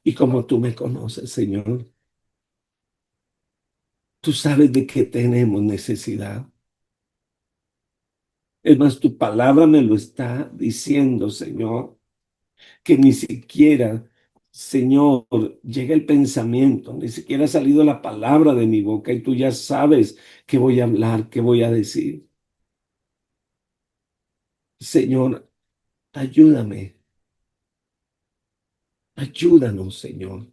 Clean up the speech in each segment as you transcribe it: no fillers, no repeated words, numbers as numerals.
Y como tú me conoces, Señor, tú sabes de qué tenemos necesidad. Es más, tu palabra me lo está diciendo, Señor, que ni siquiera, Señor, llega el pensamiento, ni siquiera ha salido la palabra de mi boca y tú ya sabes qué voy a hablar, qué voy a decir. Señor, ayúdame, ayúdanos, Señor.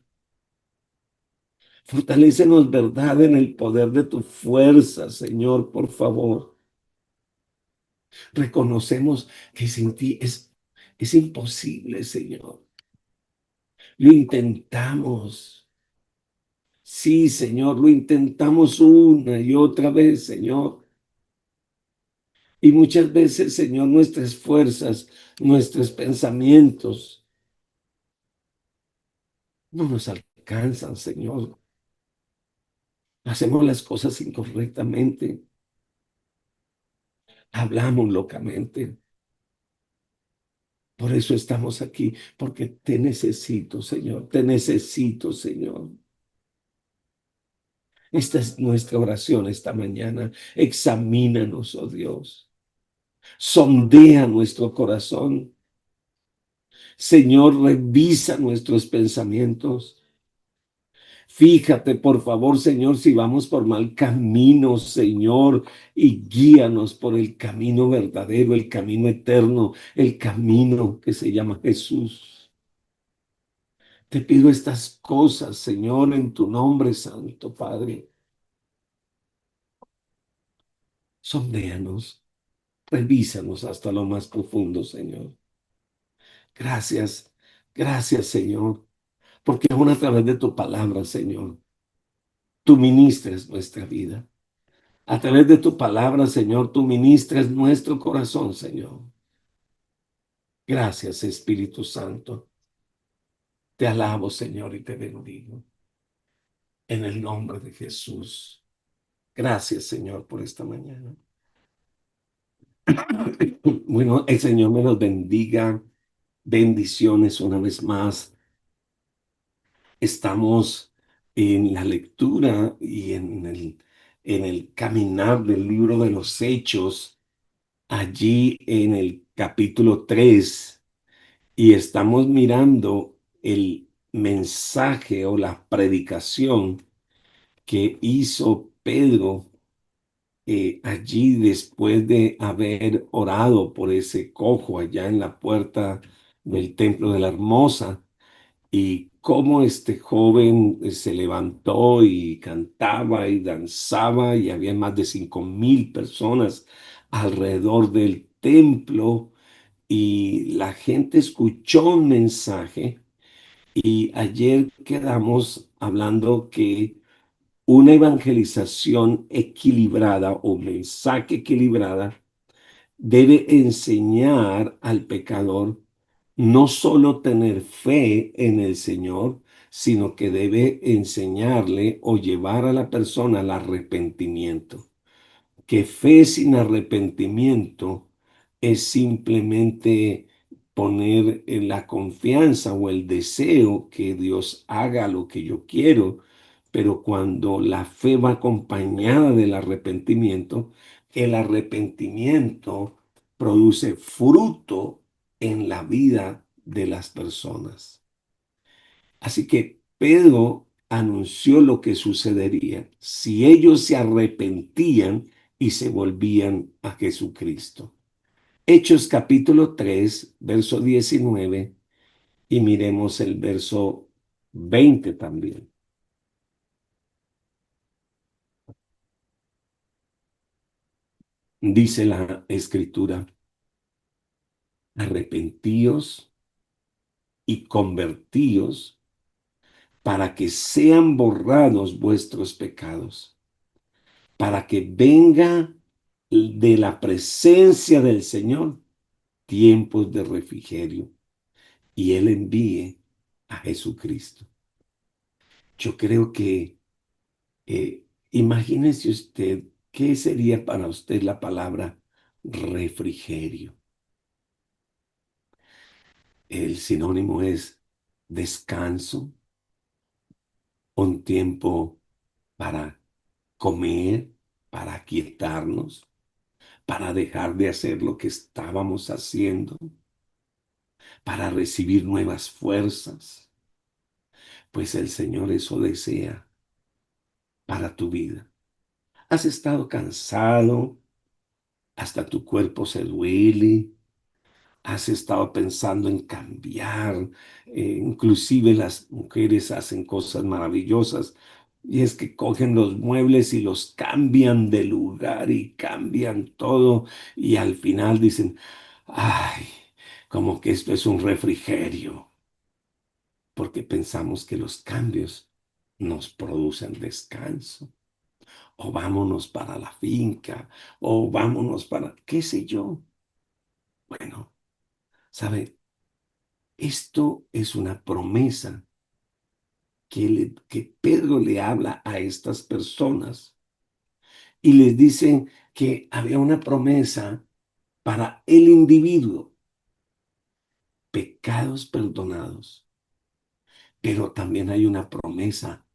Fortalécenos, verdad, en el poder de tu fuerza, Señor, por favor. Reconocemos que sin ti es imposible, Señor. Lo intentamos. Sí, Señor, lo intentamos una y otra vez, Señor. Y muchas veces, Señor, nuestras fuerzas, nuestros pensamientos no nos alcanzan, Señor. Hacemos las cosas incorrectamente, hablamos locamente. Por eso estamos aquí, porque te necesito, Señor, te necesito, Señor. Esta es nuestra oración esta mañana. Examínanos, oh Dios. Sondea nuestro corazón. Señor, revisa nuestros pensamientos. Fíjate, por favor, Señor, si vamos por mal camino, Señor, y guíanos por el camino verdadero, el camino eterno, el camino que se llama Jesús. Te pido estas cosas, Señor, en tu nombre santo, Padre. Sondéanos, revísanos hasta lo más profundo, Señor. Gracias, gracias, Señor, porque aún a través de tu palabra, Señor, tú ministras nuestra vida. A través de tu palabra, Señor, tú ministras nuestro corazón, Señor. Gracias, Espíritu Santo. Te alabo, Señor, y te bendigo. En el nombre de Jesús. Gracias, Señor, por esta mañana. Bueno, el Señor me los bendiga. Bendiciones una vez más. Estamos en la lectura y en el caminar del libro de los Hechos, allí en el capítulo 3, y estamos mirando el mensaje o la predicación que hizo Pedro allí después de haber orado por ese cojo allá en la puerta del Templo de la Hermosa, y cómo este joven se levantó y cantaba y danzaba, y había más de 5,000 personas alrededor del templo, y la gente escuchó un mensaje. Y ayer quedamos hablando que una evangelización equilibrada o mensaje equilibrada debe enseñar al pecador no solo tener fe en el Señor, sino que debe enseñarle o llevar a la persona al arrepentimiento. Que fe sin arrepentimiento es simplemente poner en la confianza o el deseo que Dios haga lo que yo quiero, pero cuando la fe va acompañada del arrepentimiento, el arrepentimiento produce fruto en la vida de las personas. Así que Pedro anunció lo que sucedería si ellos se arrepentían y se volvían a Jesucristo. Hechos capítulo 3, verso 19, y miremos el verso 20 también. Dice la escritura: arrepentíos y convertíos para que sean borrados vuestros pecados, para que venga de la presencia del Señor tiempos de refrigerio y Él envíe a Jesucristo. Yo creo que, imagínese usted, ¿qué sería para usted la palabra refrigerio? El sinónimo es descanso, un tiempo para comer, para aquietarnos, para dejar de hacer lo que estábamos haciendo, para recibir nuevas fuerzas, pues el Señor eso desea para tu vida. Has estado cansado, hasta tu cuerpo se duele, has estado pensando en cambiar, inclusive las mujeres hacen cosas maravillosas y es que cogen los muebles y los cambian de lugar y cambian todo y al final dicen, ay, como que esto es un refrigerio, porque pensamos que los cambios nos producen descanso, o vámonos para la finca, o vámonos para, qué sé yo. Bueno, ¿sabe? Esto es una promesa que Pedro le habla a estas personas y les dice que había una promesa para el individuo, pecados perdonados, pero también hay una promesa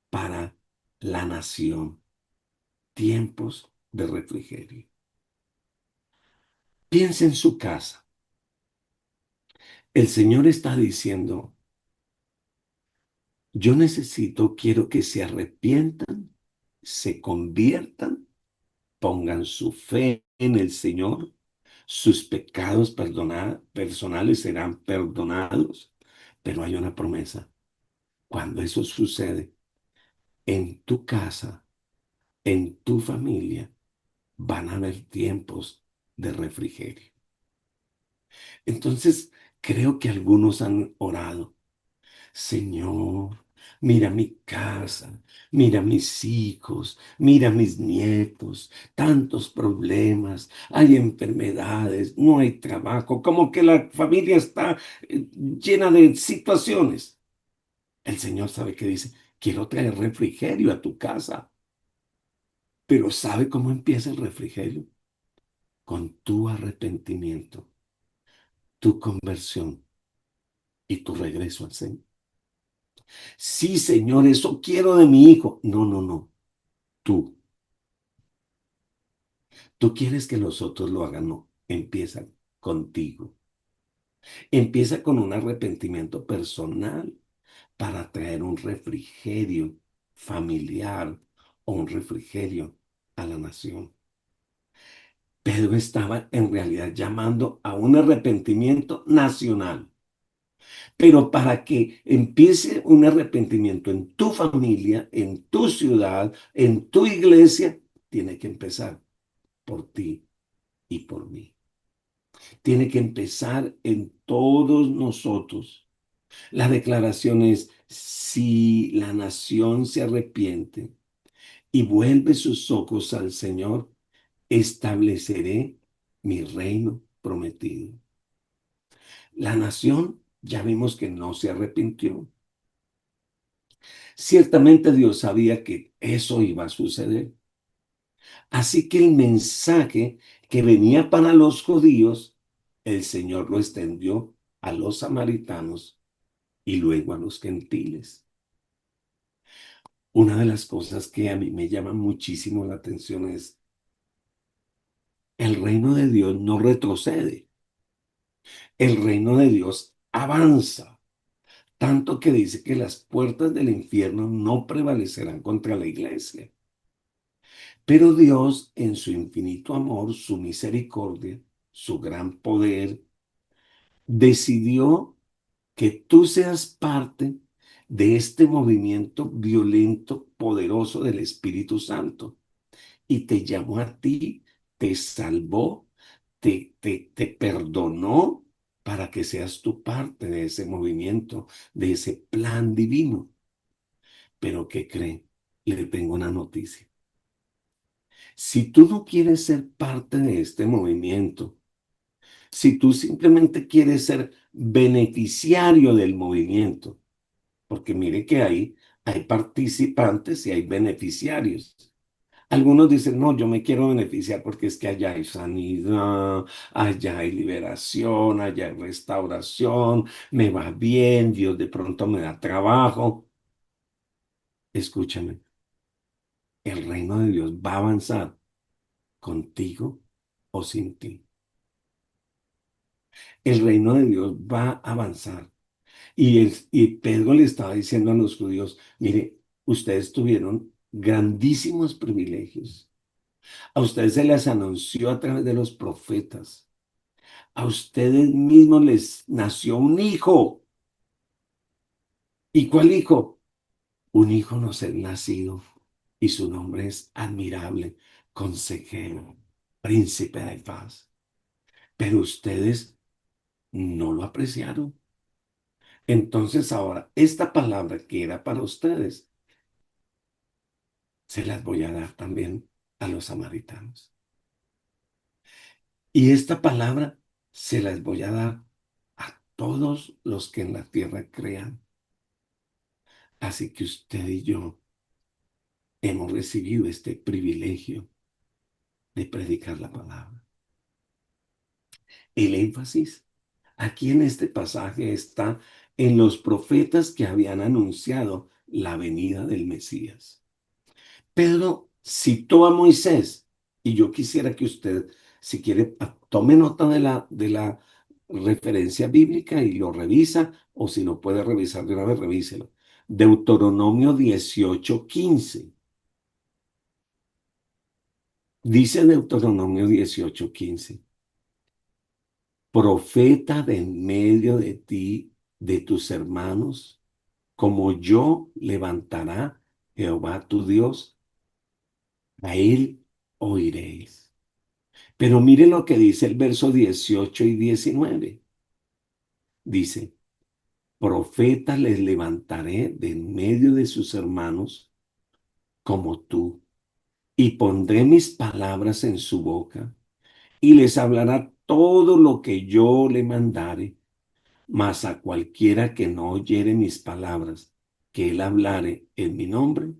para la nación, tiempos de refrigerio. Piensa en su casa. El Señor está diciendo, yo necesito, quiero que se arrepientan, se conviertan, pongan su fe en el Señor, sus pecados personales serán perdonados, pero hay una promesa. Cuando eso sucede en tu casa, en tu familia, van a haber tiempos de refrigerio. Entonces, creo que algunos han orado. Señor, mira mi casa, mira mis hijos, mira mis nietos, tantos problemas, hay enfermedades, no hay trabajo, como que la familia está llena de situaciones. El Señor sabe que dice, quiero traer refrigerio a tu casa, pero ¿sabe cómo empieza el refrigerio? Con tu arrepentimiento, tu conversión y tu regreso al Señor. Sí, Señor, eso quiero de mi hijo. No, no, no. Tú, tú quieres que los otros lo hagan, no. Empieza contigo. Empieza con un arrepentimiento personal para traer un refrigerio familiar o un refrigerio a la nación. Pedro estaba en realidad llamando a un arrepentimiento nacional. Pero para que empiece un arrepentimiento en tu familia, en tu ciudad, en tu iglesia, tiene que empezar por ti y por mí. Tiene que empezar en todos nosotros. La declaración es, si la nación se arrepiente y vuelve sus ojos al Señor, estableceré mi reino prometido. La nación ya vimos que no se arrepintió. Ciertamente Dios sabía que eso iba a suceder. Así que el mensaje que venía para los judíos, el Señor lo extendió a los samaritanos y luego a los gentiles. Una de las cosas que a mí me llama muchísimo la atención es, el reino de Dios no retrocede, el reino de Dios avanza, tanto que dice que las puertas del infierno no prevalecerán contra la iglesia. Pero Dios, en su infinito amor, su misericordia, su gran poder, decidió que tú seas parte de este movimiento violento, poderoso del Espíritu Santo. Y te llamó a ti, te salvó, te perdonó para que seas tú parte de ese movimiento, de ese plan divino. Pero ¿qué cree? Le tengo una noticia. Si tú no quieres ser parte de este movimiento, si tú simplemente quieres ser beneficiario del movimiento, porque mire que hay participantes y hay beneficiarios. Algunos dicen, no, yo me quiero beneficiar porque es que allá hay sanidad, allá hay liberación, allá hay restauración, me va bien, Dios de pronto me da trabajo. Escúchame, el reino de Dios va a avanzar contigo o sin ti. El reino de Dios va a avanzar. Y Pedro le estaba diciendo a los judíos, mire, ustedes tuvieron grandísimos privilegios. A ustedes se les anunció a través de los profetas. A ustedes mismos les nació un hijo. ¿Y cuál hijo? Un hijo nos es nacido y su nombre es admirable, consejero, príncipe de paz. Pero ustedes no lo apreciaron. Entonces ahora, esta palabra que era para ustedes, se las voy a dar también a los samaritanos. Y esta palabra se las voy a dar a todos los que en la tierra crean. Así que usted y yo hemos recibido este privilegio de predicar la palabra. El énfasis aquí en este pasaje está en los profetas que habían anunciado la venida del Mesías. Pedro citó a Moisés y yo quisiera que usted, si quiere, tome nota de la referencia bíblica y lo revisa, o si no puede revisar de una vez, revíselo. Deuteronomio 18:15. Dice Deuteronomio 18:15, profeta de en medio de ti, de tus hermanos, como yo levantará Jehová tu Dios, a él oiréis. Pero mire lo que dice el verso 18 y 19. Dice, profeta les levantaré de en medio de sus hermanos como tú, y pondré mis palabras en su boca, y les hablará todo lo que yo le mandare. Mas a cualquiera que no oyere mis palabras, que él hablare en mi nombre,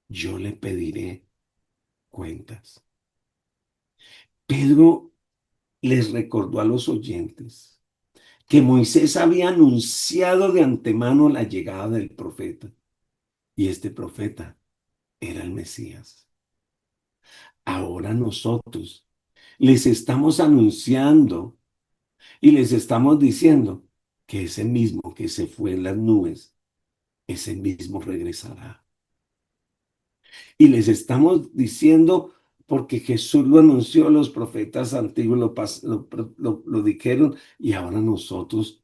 yo le pediré cuentas. Pedro les recordó a los oyentes que Moisés había anunciado de antemano la llegada del profeta, y este profeta era el Mesías. Ahora nosotros les estamos anunciando y les estamos diciendo que ese mismo que se fue en las nubes, ese mismo regresará. Y les estamos diciendo porque Jesús lo anunció, los profetas antiguos lo dijeron, y ahora nosotros,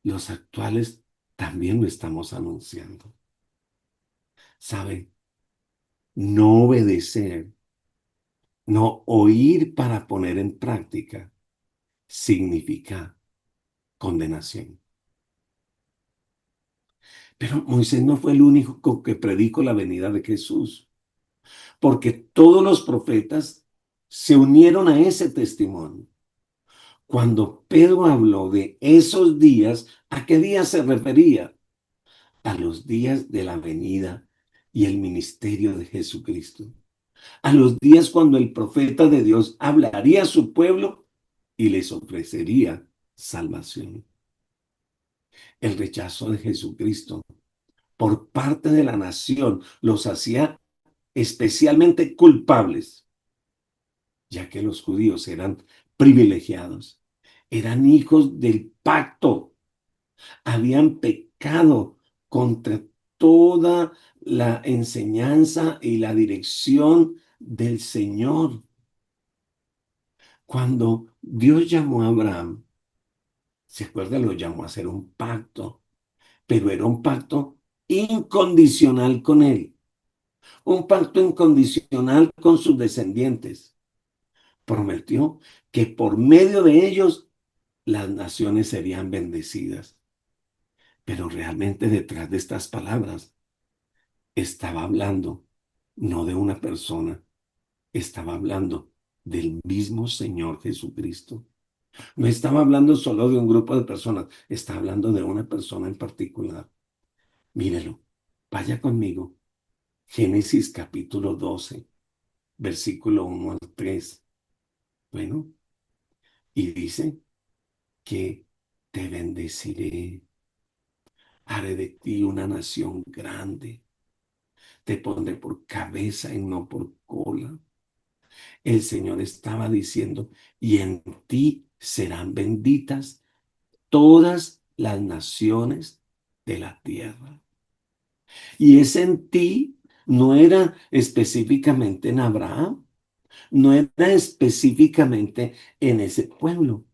los actuales, también lo estamos anunciando. ¿Saben? No obedecer, no oír para poner en práctica, significa condenación. Pero Moisés no fue el único que predicó la venida de Jesús, porque todos los profetas se unieron a ese testimonio. Cuando Pedro habló de esos días, ¿a qué días se refería? A los días de la venida y el ministerio de Jesucristo. A los días cuando el profeta de Dios hablaría a su pueblo y les ofrecería salvación. El rechazo de Jesucristo por parte de la nación los hacía especialmente culpables, ya que los judíos eran privilegiados, eran hijos del pacto, habían pecado contra toda la enseñanza y la dirección del Señor. Cuando Dios llamó a Abraham, ¿se acuerda? Lo llamó a hacer un pacto, pero era un pacto incondicional con él, un pacto incondicional con sus descendientes. Prometió que por medio de ellos las naciones serían bendecidas. Pero realmente detrás de estas palabras estaba hablando no de una persona, estaba hablando del mismo Señor Jesucristo. No estaba hablando solo de un grupo de personas, está hablando de una persona en particular. Mírelo, vaya conmigo Génesis capítulo 12, versículo 1 al 3. Bueno, y dice que te bendeciré, haré de ti una nación grande, te pondré por cabeza y no por cola. El Señor estaba diciendo, y en ti serán benditas todas las naciones de la tierra. Y ese en ti no era específicamente en Abraham, no era específicamente en ese pueblo.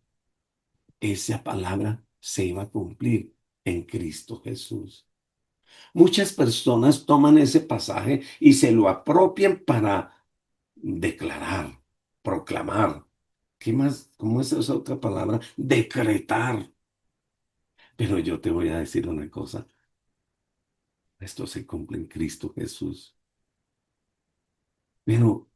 Esa palabra se iba a cumplir en Cristo Jesús. Muchas personas toman ese pasaje y se lo apropian para declarar, proclamar. ¿Qué más? ¿Cómo es esa otra palabra? Decretar. Pero yo te voy a decir una cosa. Esto se cumple en Cristo Jesús. Pero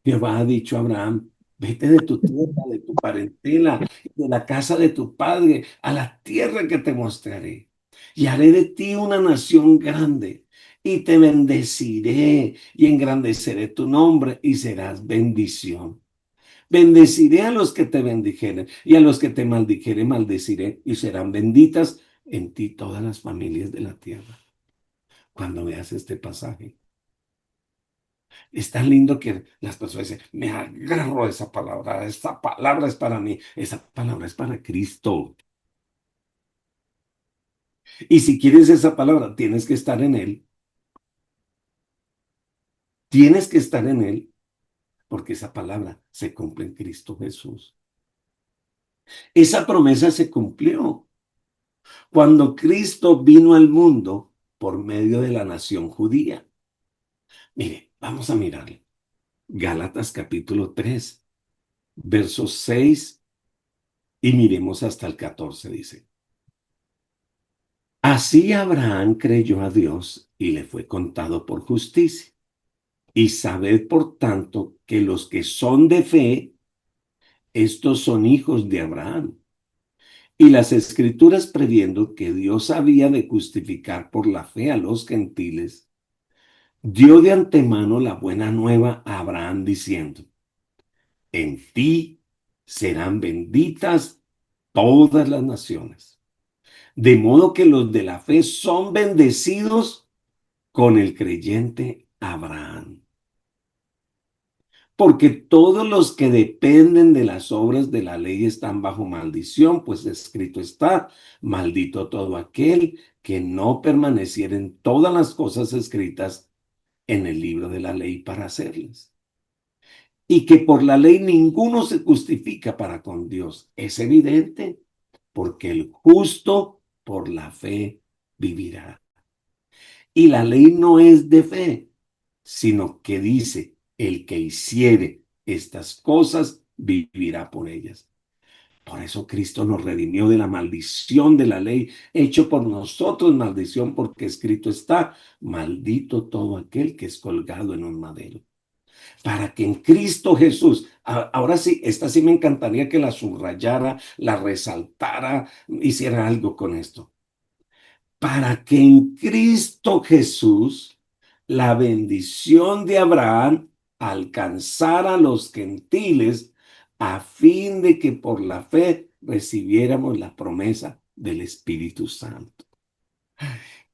Jehová ha dicho a Abraham, vete de tu tierra, de tu parentela, de la casa de tu padre, a la tierra que te mostraré. Y haré de ti una nación grande, y te bendeciré, y engrandeceré tu nombre, y serás bendición. Bendeciré a los que te bendijeren, y a los que te maldijeren maldeciré, y serán benditas en ti todas las familias de la tierra. Cuando veas este pasaje, es tan lindo que las personas dicen, me agarro a esa palabra es para mí, esa palabra es para Cristo. Y si quieres esa palabra, tienes que estar en Él, porque esa palabra se cumple en Cristo Jesús. Esa promesa se cumplió cuando Cristo vino al mundo por medio de la nación judía. Mire, vamos a mirarle. Gálatas capítulo 3, versos 6 y miremos hasta el 14, dice. Así Abraham creyó a Dios y le fue contado por justicia. Y sabed, por tanto, que los que son de fe, estos son hijos de Abraham. Y las escrituras, previendo que Dios había de justificar por la fe a los gentiles, dio de antemano la buena nueva a Abraham diciendo, en ti serán benditas todas las naciones. De modo que los de la fe son bendecidos con el creyente Abraham. Porque todos los que dependen de las obras de la ley están bajo maldición, pues escrito está, maldito todo aquel que no permaneciera en todas las cosas escritas en el libro de la ley para hacerlas. Y que por la ley ninguno se justifica para con Dios. Es evidente, porque el justo por la fe vivirá. Y la ley no es de fe, sino que dice, el que hiciere estas cosas vivirá por ellas. Por eso Cristo nos redimió de la maldición de la ley, hecho por nosotros maldición, porque escrito está, maldito todo aquel que es colgado en un madero. Para que en Cristo Jesús, ahora sí, esta sí me encantaría que la subrayara, la resaltara, hiciera algo con esto. Para que en Cristo Jesús la bendición de Abraham alcanzara a los gentiles a fin de que por la fe recibiéramos la promesa del Espíritu Santo.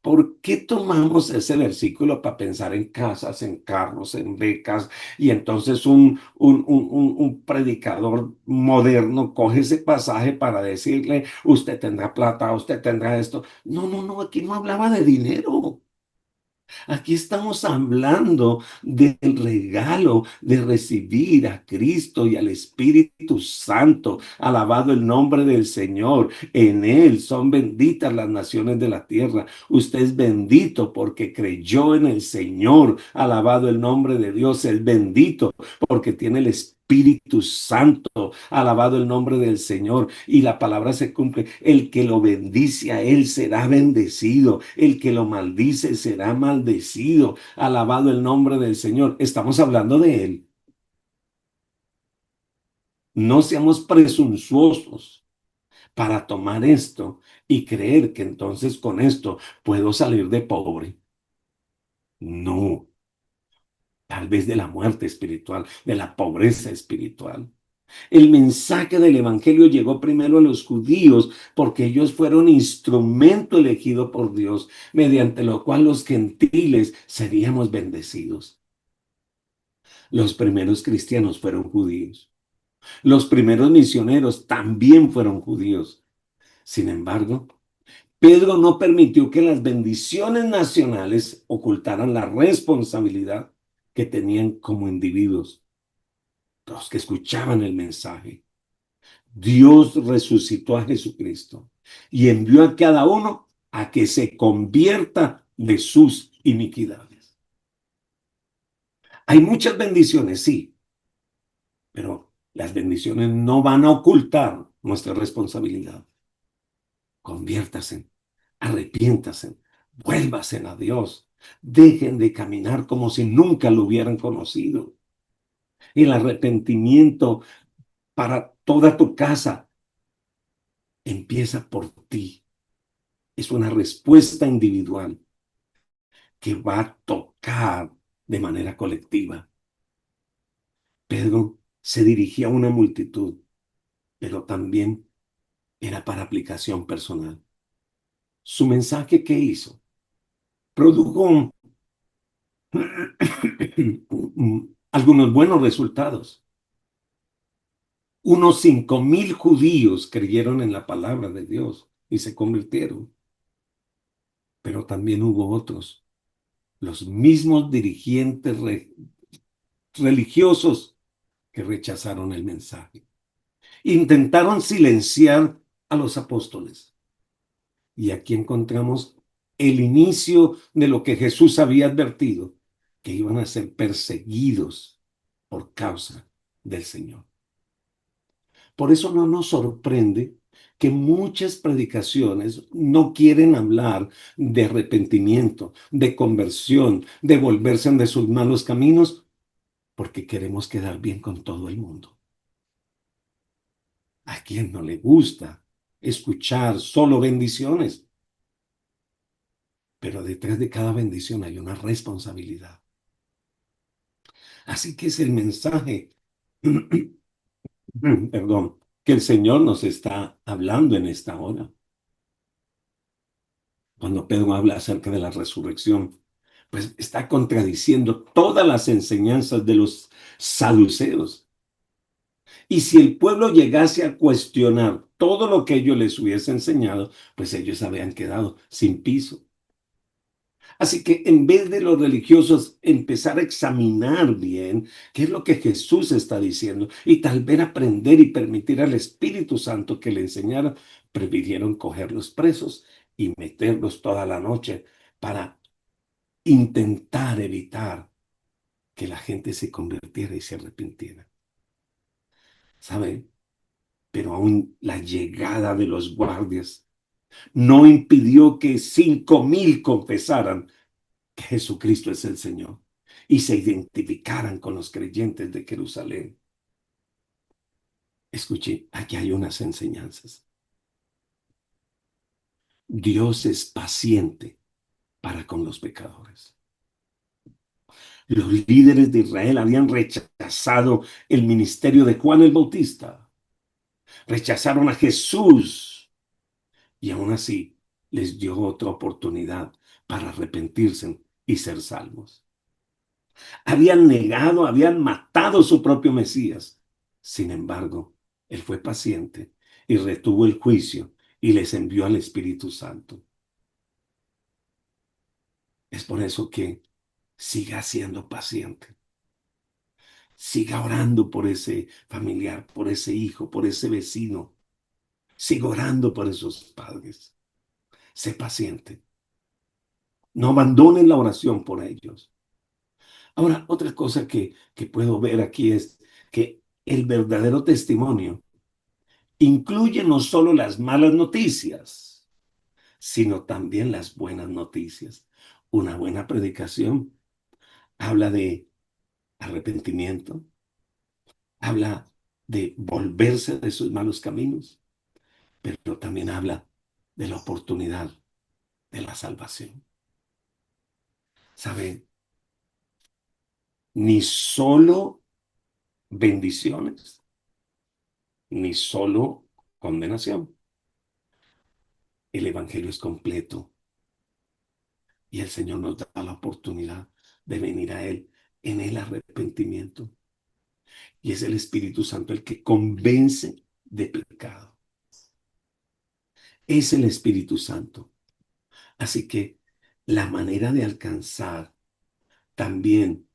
¿Por qué tomamos ese versículo para pensar en casas, en carros, en becas? Y entonces un predicador moderno coge ese pasaje para decirle, usted tendrá plata, usted tendrá esto. No, no, no, aquí no hablaba de dinero. Aquí estamos hablando del regalo de recibir a Cristo y al Espíritu Santo. Alabado el nombre del Señor. En Él son benditas las naciones de la tierra. Usted es bendito porque creyó en el Señor. Alabado el nombre de Dios. Es bendito porque tiene el Espíritu Santo. Alabado el nombre del Señor. Y la palabra se cumple. El que lo bendice a Él será bendecido. El que lo maldice será maldecido. Alabado el nombre del Señor. Estamos hablando de Él. No seamos presuntuosos para tomar esto y creer que entonces con esto puedo salir de pobre. No. tal vez de la muerte espiritual, de la pobreza espiritual. El mensaje del Evangelio llegó primero a los judíos porque ellos fueron instrumento elegido por Dios, mediante lo cual los gentiles seríamos bendecidos. Los primeros cristianos fueron judíos. Los primeros misioneros también fueron judíos. Sin embargo, Pedro no permitió que las bendiciones nacionales ocultaran la responsabilidad que tenían como individuos, los que escuchaban el mensaje. Dios resucitó a Jesucristo y envió a cada uno a que se convierta de sus iniquidades. Hay muchas bendiciones, sí, pero las bendiciones no van a ocultar nuestra responsabilidad. Conviértase, arrepiéntase, vuélvase a Dios, dejen de caminar como si nunca lo hubieran conocido. El arrepentimiento para toda tu casa empieza por ti. Es una respuesta individual que va a tocar de manera colectiva. Pedro se dirigía a una multitud, pero también era para aplicación personal. Su mensaje, ¿qué hizo? Produjo algunos buenos resultados. Unos 5,000 judíos creyeron en la palabra de Dios y se convirtieron, pero también hubo otros, los mismos dirigentes religiosos que rechazaron el mensaje. Intentaron silenciar a los apóstoles. Y aquí encontramos el inicio de lo que Jesús había advertido, que iban a ser perseguidos por causa del Señor. Por eso no nos sorprende que muchas predicaciones no quieren hablar de arrepentimiento, de conversión, de volverse de sus malos caminos, porque queremos quedar bien con todo el mundo. ¿A quién no le gusta escuchar solo bendiciones? Pero detrás de cada bendición hay una responsabilidad. Así que es el mensaje, perdón, que el Señor nos está hablando en esta hora. Cuando Pedro habla acerca de la resurrección, pues está contradiciendo todas las enseñanzas de los saduceos. Y si el pueblo llegase a cuestionar todo lo que ellos les hubiese enseñado, pues ellos habían quedado sin piso. Así que en vez de los religiosos empezar a examinar bien qué es lo que Jesús está diciendo y tal vez aprender y permitir al Espíritu Santo que le enseñara, prefirieron cogerlos presos y meterlos toda la noche para intentar evitar que la gente se convirtiera y se arrepintiera. ¿Sabe? Pero aún la llegada de los guardias no impidió que 5,000 confesaran que Jesucristo es el Señor y se identificaran con los creyentes de Jerusalén. Escuche, aquí hay unas enseñanzas. Dios es paciente para con los pecadores. Los líderes de Israel habían rechazado el ministerio de Juan el Bautista. Rechazaron a Jesús y aún así les dio otra oportunidad para arrepentirse y ser salvos. Habían negado, habían matado su propio Mesías. Sin embargo, él fue paciente y retuvo el juicio y les envió al Espíritu Santo. Es por eso que siga siendo paciente. Siga orando por ese familiar, por ese hijo, por ese vecino. Siga orando por esos padres. Sé paciente. No abandonen la oración por ellos. Ahora, otra cosa que puedo ver aquí es que el verdadero testimonio incluye no solo las malas noticias, sino también las buenas noticias. Una buena predicación habla de arrepentimiento, habla de volverse de sus malos caminos, pero también habla de la oportunidad de la salvación. ¿Sabe? ni solo bendiciones, ni solo condenación. El evangelio es completo y el Señor nos da la oportunidad de venir a Él en el arrepentimiento. Y es el Espíritu Santo el que convence de pecado. Es el Espíritu Santo. Así que la manera de alcanzar también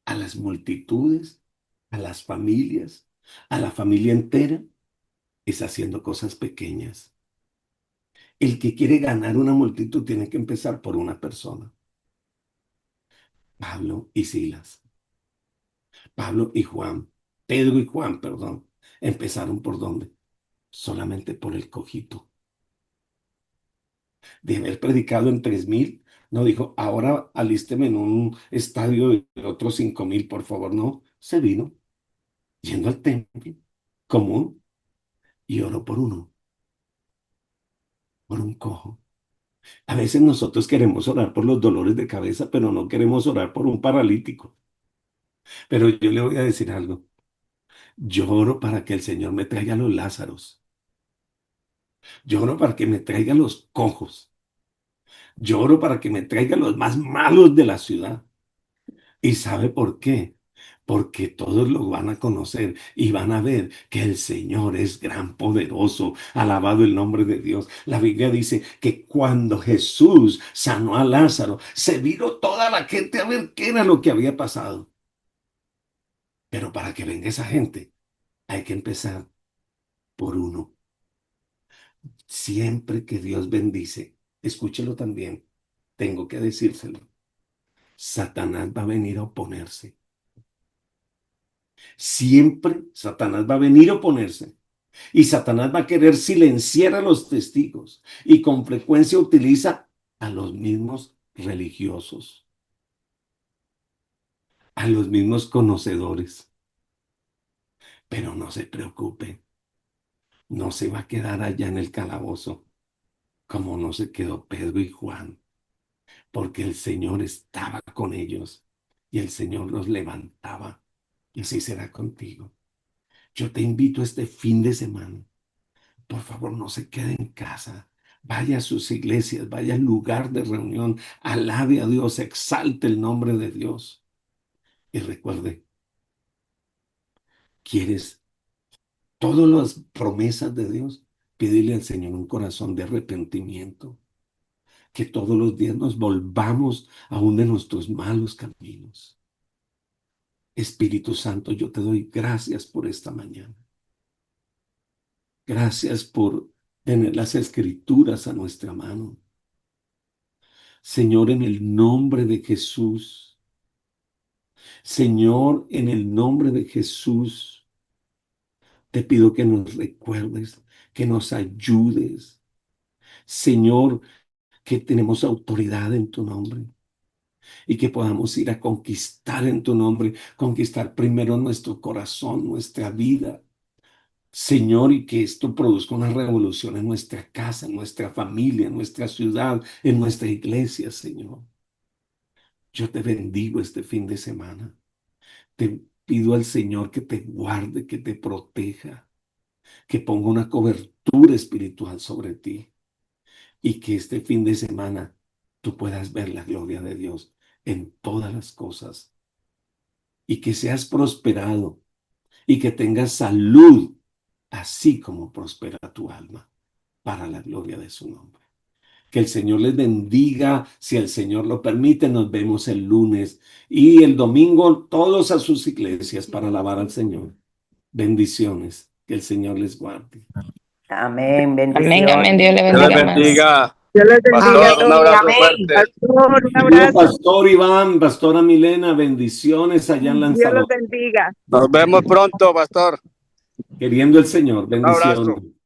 a las multitudes, a las familias, a la familia entera, es haciendo cosas pequeñas. El que quiere ganar una multitud tiene que empezar por una persona. Pablo y Silas, Pablo y Juan, Pedro y Juan, perdón, empezaron por dónde? Solamente por el cojito. De haber predicado en 3,000, no dijo, ahora alísteme en un estadio de otros 5,000, por favor, no. Se vino yendo al templo común y oró por un cojo. A veces nosotros queremos orar por los dolores de cabeza, pero no queremos orar por un paralítico. Pero yo le voy a decir algo. Yo oro para que el Señor me traiga los Lázaros. Yo oro para que me traiga los cojos. Yo oro para que me traiga los más malos de la ciudad. ¿Y sabe por qué? Porque todos lo van a conocer y van a ver que el Señor es gran, poderoso. Alabado el nombre de Dios. La Biblia dice que cuando Jesús sanó a Lázaro, se vino toda la gente a ver qué era lo que había pasado. Pero para que venga esa gente, hay que empezar por uno. Siempre que Dios bendice, escúchelo también, tengo que decírselo. Satanás va a venir a oponerse. Siempre Satanás va a venir a oponerse. Y Satanás va a querer silenciar a los testigos. Y con frecuencia utiliza a los mismos religiosos, a los mismos conocedores. Pero no se preocupe, no se va a quedar allá en el calabozo como no se quedó Pedro y Juan, porque el Señor estaba con ellos y el Señor los levantaba. Y así será contigo. Yo te invito este fin de semana. Por favor, no se quede en casa. Vaya a sus iglesias, vaya al lugar de reunión, alabe a Dios, exalte el nombre de Dios. Y recuerde, ¿quieres todas las promesas de Dios? Pídele al Señor un corazón de arrepentimiento, que todos los días nos volvamos aún de nuestros malos caminos. Espíritu Santo, yo te doy gracias por esta mañana. Gracias por tener las escrituras a nuestra mano. Señor, en el nombre de Jesús, Señor, en el nombre de Jesús, te pido que nos recuerdes, que nos ayudes. Señor, que tenemos autoridad en tu nombre y que podamos ir a conquistar en tu nombre, conquistar primero nuestro corazón, nuestra vida. Señor, y que esto produzca una revolución en nuestra casa, en nuestra familia, en nuestra ciudad, en nuestra iglesia, Señor. Yo te bendigo este fin de semana. Te pido al Señor que te guarde, que te proteja, que ponga una cobertura espiritual sobre ti y que este fin de semana tú puedas ver la gloria de Dios en todas las cosas y que seas prosperado y que tengas salud, así como prospera tu alma, para la gloria de su nombre. Que el Señor les bendiga. Si el Señor lo permite, nos vemos el lunes y el domingo todos a sus iglesias para alabar al Señor. Bendiciones. Que el Señor les guarde. Amén, Amén, amén. bendiciones. Dios le Dios les bendiga más. bendiga. Dios les bendiga a Pastor, un todos. abrazo Amén. fuerte. Pastor, un Querido abrazo. Pastor Iván, Pastora Milena, bendiciones allá en Dios los Lanzarote. bendiga. Nos vemos pronto, pastor. Queriendo el Señor, Un abrazo. bendiciones.